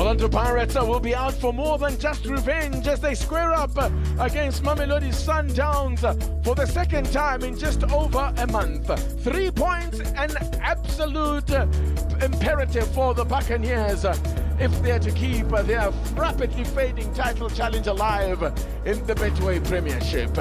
Orlando Pirates will be out for more than just revenge as they square up against Mamelodi Sundowns for the second time in just over a month. 3 points, an absolute imperative for the Buccaneers if they're to keep their rapidly fading title challenge alive in the Betway Premiership.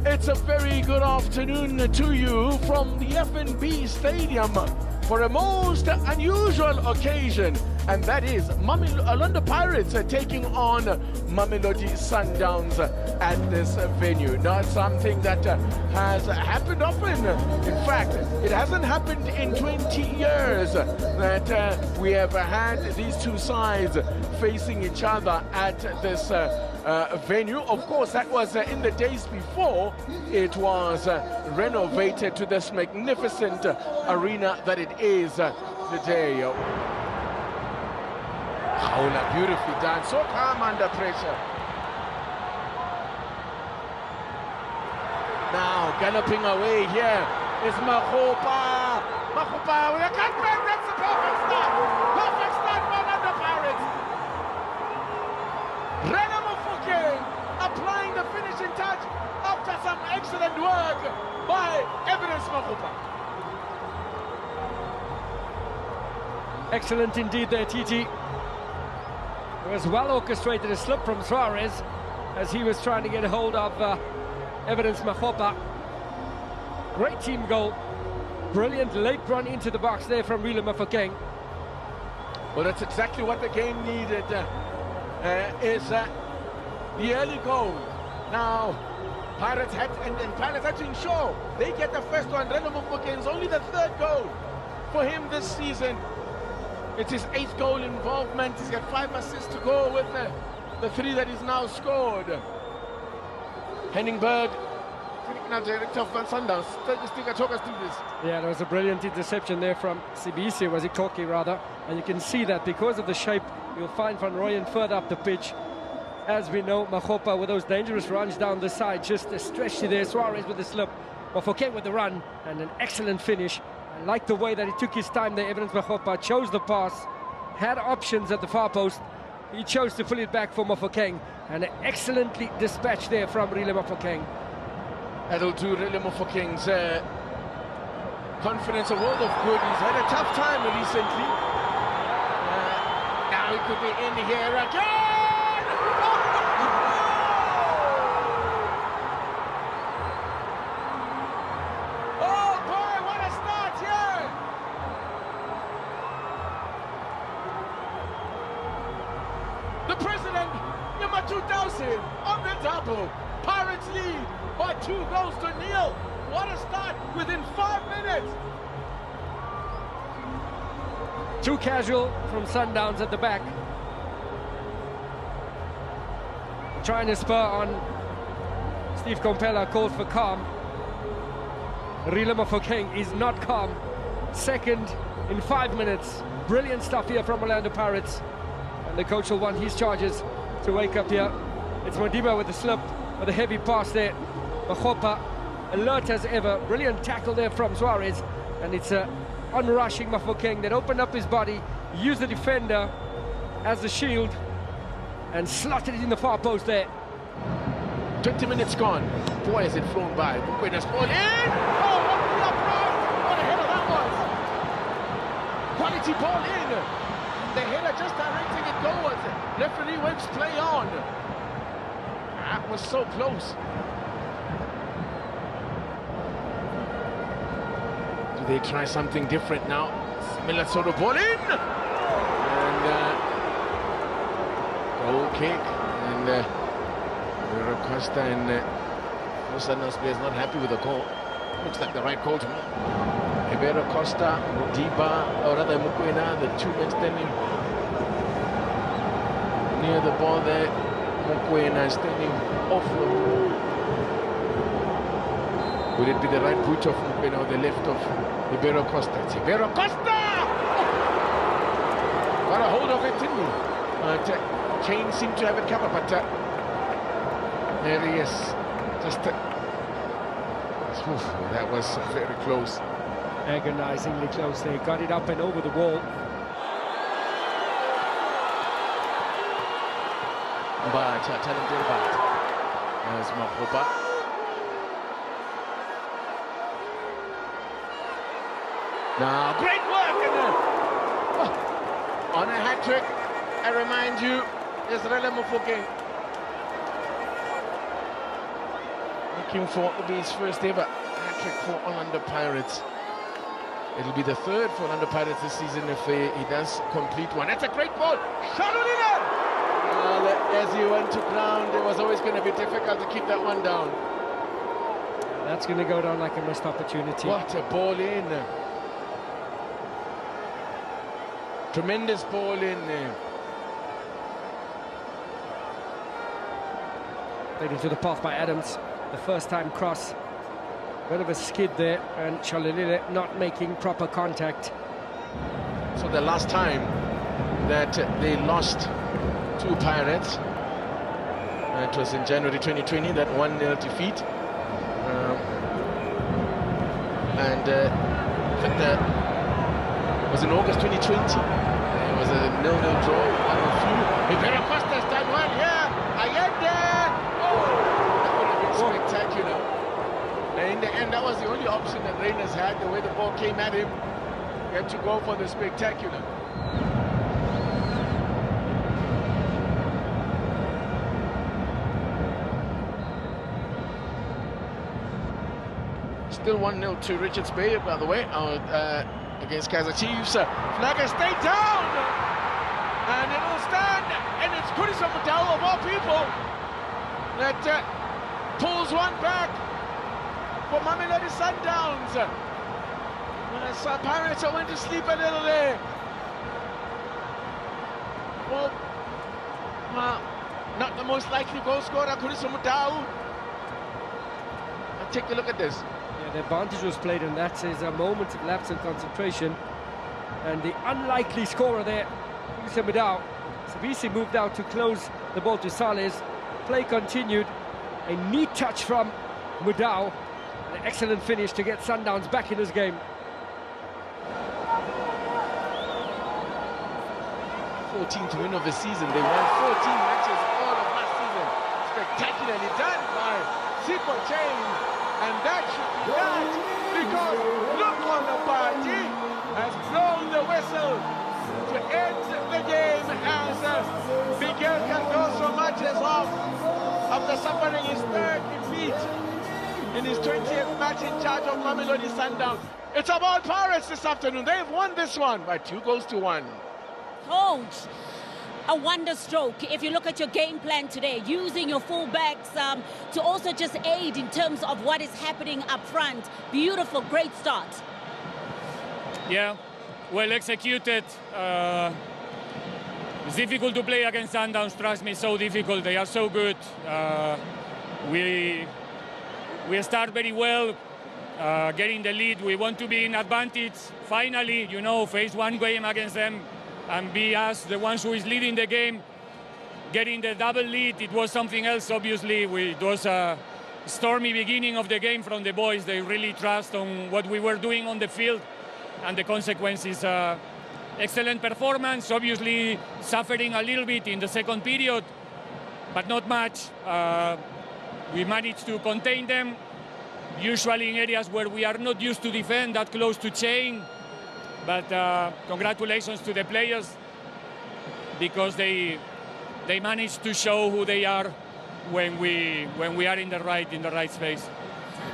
It's a very good afternoon to you from the F&B Stadium for a most unusual occasion, and that is Orlando Pirates taking on Mamelodi Sundowns at this venue. Not something that has happened often. In fact, it hasn't happened in 20 years that we have had these two sides facing each other at this venue. Of course, that was in the days before it was renovated to this magnificent arena that it is today. Haula, beautifully done, so calm under pressure. Now galloping away here is Makgopa. Makgopa with a cutback. That's a perfect start. Perfect start for Orlando Pirates. Applying the finishing touch after some excellent work by Evidence Makgopa. Excellent indeed there, TT. It was well orchestrated, a slip from Suarez as he was trying to get a hold of Evidence Makgopa. Great team goal. Brilliant late run into the box there from Rile Mafokeng. Well, that's exactly what the game needed, is the early goal. Now, Pirates had to ensure they get the first one. Reno Mofokeng's only the third goal for him this season. It's his 8th goal involvement. He's got 5 assists to go with the 3 that he's now scored. Henningberg, now director of Sundowns, talk us through this. Yeah, there was a brilliant interception there from Sibisi, was it Koki rather, and you can see that because of the shape, you'll find Van Rooyen further up the pitch. As we know, Makgopa with those dangerous runs down the side, just a stretch there. Suarez with the slip, Mafokeng with the run, and an excellent finish. I like the way that he took his time there. Evidence Makgopa chose the pass, had options at the far post. He chose to pull it back for Mafokeng, and an excellently dispatched there from Rile Mafokeng. That'll do Rile Mafokeng's confidence a world of good. He's had a tough time recently. Now he could be in here again. The president, number 2000, on the double. Pirates lead by 2 goals to 0. What a start within 5 minutes. Too casual from Sundowns at the back. Trying to spur on Steve Kompella, called for calm. Rile Mafokeng is not calm. Second in 5 minutes. Brilliant stuff here from Orlando Pirates. And the coach will want his charges to wake up here. It's Modiba with the slip, with a heavy pass there. Makgopa, alert as ever. Brilliant tackle there from Suarez. And it's on-rushing Mafokeng that opened up his body, used the defender as the shield, and slotted it in the far post there. 20 minutes gone. Boy, has it flown by. Mukwena's ball in! Oh, what the upright! What a header that was! Quality ball in! The header just directing it gowards. Referee waves play on. That was so close. Do they try something different now? Similar sort of ball in! And goal kick. And Costa and Sundowns players not happy with the call. Looks like the right call to me. Ibero Costa, Modiba, or rather Mukwena, the 2 men standing near the ball there. Mukwena standing off the ball. Would it be the right boot of Mukwena or the left of Ibero Costa? It's Ibero Costa! Oh! Got a hold of it, didn't he? Chain seemed to have it covered, but there he is. Just that was very close. Agonizingly close. They got it up and over the wall. But tell him to bat. There's Mapopa. Now, great work on a hat trick. I remind you, Israel Mufokeng. Looking for to be his first ever hat trick for Orlando Pirates. It'll be the third for Orlando Pirates this season if he does complete one. That's a great ball. Shalulina! As he went to ground, it was always going to be difficult to keep that one down. That's going to go down like a missed opportunity. What a ball in. Tremendous ball in. Played into the path by Adams. The first time cross. Bit of a skid there, and Shalulile not making proper contact. So the last time that they lost to Pirates, it was in January 2020, that 1-0 defeat. It was in August 2020. It was a 0-0 draw. Imperial Costa's done well here. Allende! Oh, that would have been spectacular. And in the end, that was the only option that Rangers had. The way the ball came at him, he had to go for the spectacular. Still 1-0 to Richards Bay, by the way, against Kaizer Chiefs. Flag has stayed down, and it will stand, and it's Kuriso Mudau of all people that pulls one back for Mamelodi Sundowns. When Pirates went to sleep a little there. Well, not the most likely goal scorer, Kuriso Mudau. Take a look at this. Yeah, the advantage was played, and that is a moment of lapse in concentration. And the unlikely scorer there, Kuriso Mudau. Savisi moved out to close the ball to Sales. Play continued. A neat touch from Mudau. An excellent finish to get Sundowns back in this game. 14th win of the season. They won 14 matches all of last season. Spectacularly done by Sipo Chain. And that should be that, because look on the party has blown the whistle to end the game as Miguel Cardoso marches off after suffering his third defeat in his 20th match in charge of Mamelodi Sundowns. It's about Pirates this afternoon. They've won this one by 2-1. Coach, a wonder stroke. If you look at your game plan today, using your fullbacks to also just aid in terms of what is happening up front. Beautiful, great start. Yeah, well executed. It's difficult to play against Sundowns, trust me, so difficult. They are so good. We start very well, getting the lead. We want to be in advantage. Finally, you know, face one game against them and be us, the ones who is leading the game. Getting the double lead, it was something else, obviously. It was a stormy beginning of the game from the boys. They really trust on what we were doing on the field, and the consequences. Excellent performance, obviously suffering a little bit in the second period, but not much. We managed to contain them, usually in areas where we are not used to defend that close to chain. But congratulations to the players, because they managed to show who they are when we are in the right space.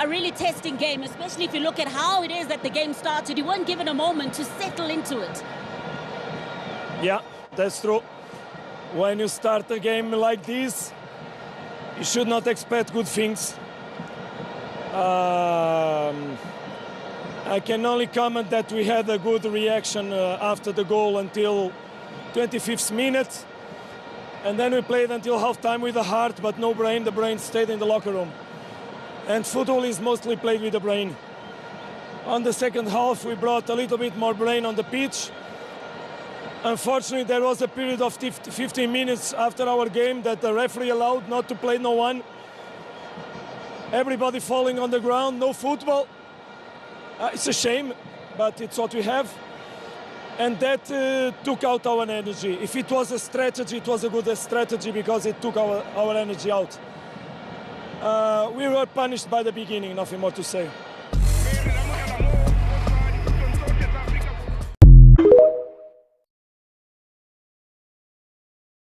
A really testing game, especially if you look at how it is that the game started. You weren't given a moment to settle into it. Yeah, that's true. When you start a game like this, you should not expect good things. I can only comment that we had a good reaction after the goal until 25th minute. And then we played until halftime with the heart, but no brain. The brain stayed in the locker room. And football is mostly played with the brain. On the second half, we brought a little bit more brain on the pitch. Unfortunately, there was a period of 15 minutes after our game that the referee allowed not to play no one. Everybody falling on the ground, no football. It's a shame, but it's what we have. And that took out our energy. If it was a strategy, it was a good strategy because it took our energy out. We were punished by the beginning, nothing more to say.